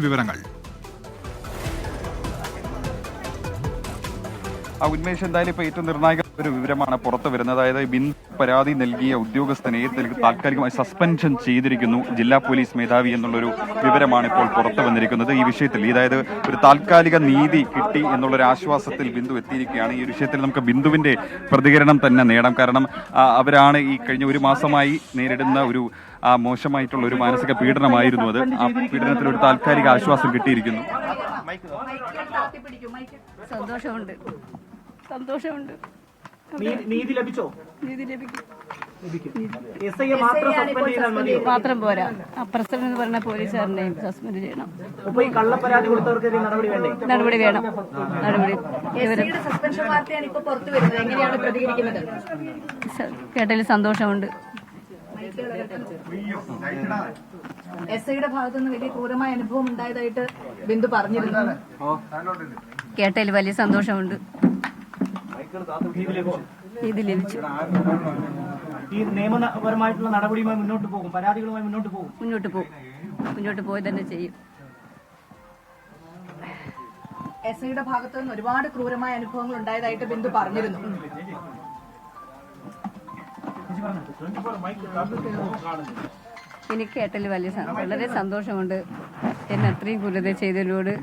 വിവരങ്ങൾ. ഉന്മേഷ്, എന്തായാലും ഇപ്പോൾ ഏറ്റവും നിർണായക ഒരു വിവരമാണ് പുറത്തു വരുന്നത്. അതായത് ബിന്ദു പരാതി നൽകിയ ഉദ്യോഗസ്ഥനെ താൽക്കാലികമായി സസ്പെൻഷൻ ചെയ്തിരിക്കുന്നു ജില്ലാ പോലീസ് മേധാവി എന്നുള്ളൊരു വിവരമാണ് ഇപ്പോൾ പുറത്തു വന്നിരിക്കുന്നത്. ഈ വിഷയത്തിൽ അതായത് ഒരു താൽക്കാലിക നീതി കിട്ടി എന്നുള്ളൊരു ആശ്വാസത്തിൽ ബിന്ദു എത്തിയിരിക്കുകയാണ്. ഈ വിഷയത്തിൽ നമുക്ക് ബിന്ദുവിന്റെ പ്രതികരണം തന്നെ നേടാം. കാരണം അവരാണ് ഈ കഴിഞ്ഞ ഒരു മാസമായി നേരിടുന്ന ഒരു മോശമായിട്ടുള്ള ഒരു മാനസിക പീഡനമായിരുന്നു അത്. ആ പീഡനത്തിൽ ഒരു താൽക്കാലിക ആശ്വാസം കിട്ടിയിരിക്കുന്നു. സന്തോഷമുണ്ട്. നീതി ലഭിച്ചോ? നീതി ലഭിക്കും. മാത്രം പോരാ, പ്രസിഡന്റ് എന്ന് പറഞ്ഞ പോലീസുകാരനെയും സസ്പെൻഡ് ചെയ്യണം. കള്ളപ്പരാതി കൊടുത്തവർക്ക് നടപടി വേണ്ടേ? നടപടി വേണം. സസ്പെൻഷൻ വാർത്തയാണ് ഇപ്പോൾ പുറത്തു വരുന്നത്. എങ്ങനെയാണ് പ്രതികരിക്കുന്നത്? കേട്ടതിൽ സന്തോഷമുണ്ട്. എസ്ഐയുടെ ഭാഗത്തുനിന്ന് വലിയ ക്രൂരമായ അനുഭവം ഉണ്ടായതായിട്ട് ബിന്ദു പറഞ്ഞിരുന്നു. കേട്ടതിൽ വലിയ സന്തോഷമുണ്ട്. ഇത് ലഭിച്ചു. ഈ നിയമപരമായിട്ടുള്ള നടപടിയുമായി മുന്നോട്ട് പോകും, പരാതികളുമായി മുന്നോട്ട് പോയി തന്നെ ചെയ്യും. എസ്ഐയുടെ ഭാഗത്തുനിന്ന് ഒരുപാട് ക്രൂരമായ അനുഭവങ്ങൾ ഉണ്ടായതായിട്ട് ബിന്ദു പറഞ്ഞിരുന്നു. എനിക്ക് കേട്ടതിൽ വളരെ സന്തോഷമുണ്ട്. എന്നെ അത്രയും ക്രൂരത ചെയ്തതിനോട്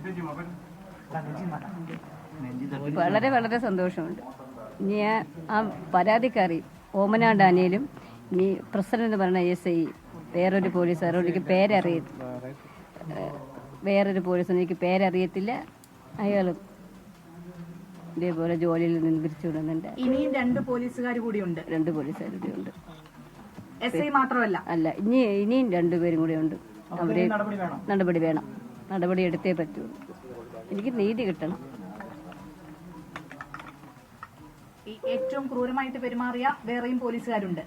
വളരെ സന്തോഷമുണ്ട്. ഞാൻ ആ പരാതിക്കാരി ഓമന ഡാനിയലും ഈ പ്രസിഡന്റ് എന്ന് പറഞ്ഞ SI വേറൊരു പോലീസുകാരോട് എനിക്ക് വേറൊരു പോലീസിന് എനിക്ക് പേരറിയത്തില്ല. അയാളും ഇതേപോലെ ജോലിയിൽ നിന്ന് പിരിച്ചുവിടുന്നുണ്ട്. ഇനിയും 2 പോലീസുകാർ കൂടിയുണ്ട്. 2 പോലീസുകാർ കൂടിയുണ്ട്. SI മാത്രമല്ല, ഇനിയും 2 പേരും കൂടെ ഉണ്ട്. അവര് നടപടി എടുത്തേ പറ്റുള്ളൂ. എനിക്ക് നീതി കിട്ടണം. ഏറ്റവും ക്രൂരമായിട്ട് പെരുമാറിയ വേറെയും പോലീസുകാരുണ്ട്.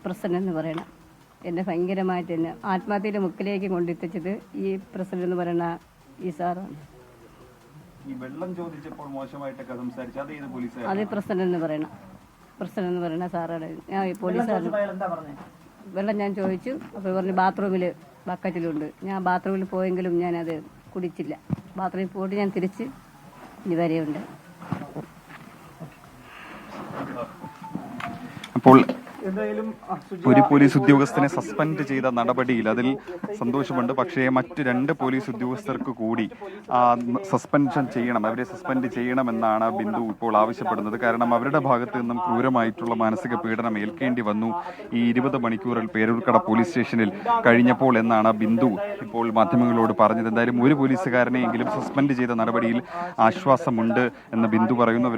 പ്രസിഡന്റ് എന്ന് പറയണം എന്നെ ഭയങ്കരമായിട്ട് തന്നെ ആത്മഹത്യയുടെ മുക്കിലേക്ക് കൊണ്ടെത്തിച്ചത് ഈ പ്രസിഡന്റ് എന്ന് പറയുന്ന ഈ സാറാണ്. അത് പ്രസിഡന്റ് എന്ന് പറയണ സാറാണ്. ഞാൻ പോലീസുകാരൻ വെള്ളം ഞാൻ ചോദിച്ചു. അപ്പോൾ പറഞ്ഞു ബാത്റൂമിൽ ബക്കറ്റിലുണ്ട്. ഞാൻ ബാത്റൂമിൽ പോയെങ്കിലും ഞാനത് കുടിച്ചില്ല. ബാത്റൂമിൽ പോയിട്ട് ഞാൻ തിരിച്ച് ഇതുവരെയുണ്ട്. അപ്പോൾ ഒരു പോലീസ് ഉദ്യോഗസ്ഥനെ സസ്പെൻഡ് ചെയ്ത നടപടിയിൽ അതിൽ സന്തോഷമുണ്ട്. പക്ഷേ മറ്റ് 2 പോലീസ് ഉദ്യോഗസ്ഥർക്ക് കൂടി സസ്പെൻഷൻ ചെയ്യണം, അവരെ സസ്പെൻഡ് ചെയ്യണമെന്നാണ് ബിന്ദു ഇപ്പോൾ ആവശ്യപ്പെടുന്നത്. കാരണം അവരുടെ ഭാഗത്തു നിന്നും ക്രൂരമായിട്ടുള്ള മാനസിക പീഡനം ഏൽക്കേണ്ടി വന്നു ഈ 20 മണിക്കൂറിൽ പേരൂർക്കട പോലീസ് സ്റ്റേഷനിൽ കഴിഞ്ഞപ്പോൾ എന്നാണ് ബിന്ദു ഇപ്പോൾ മാധ്യമങ്ങളോട് പറഞ്ഞത്. എന്തായാലും ഒരു പോലീസുകാരനെയെങ്കിലും സസ്പെൻഡ് ചെയ്ത നടപടിയിൽ ആശ്വാസമുണ്ട് എന്ന് ബിന്ദു പറയുന്നു.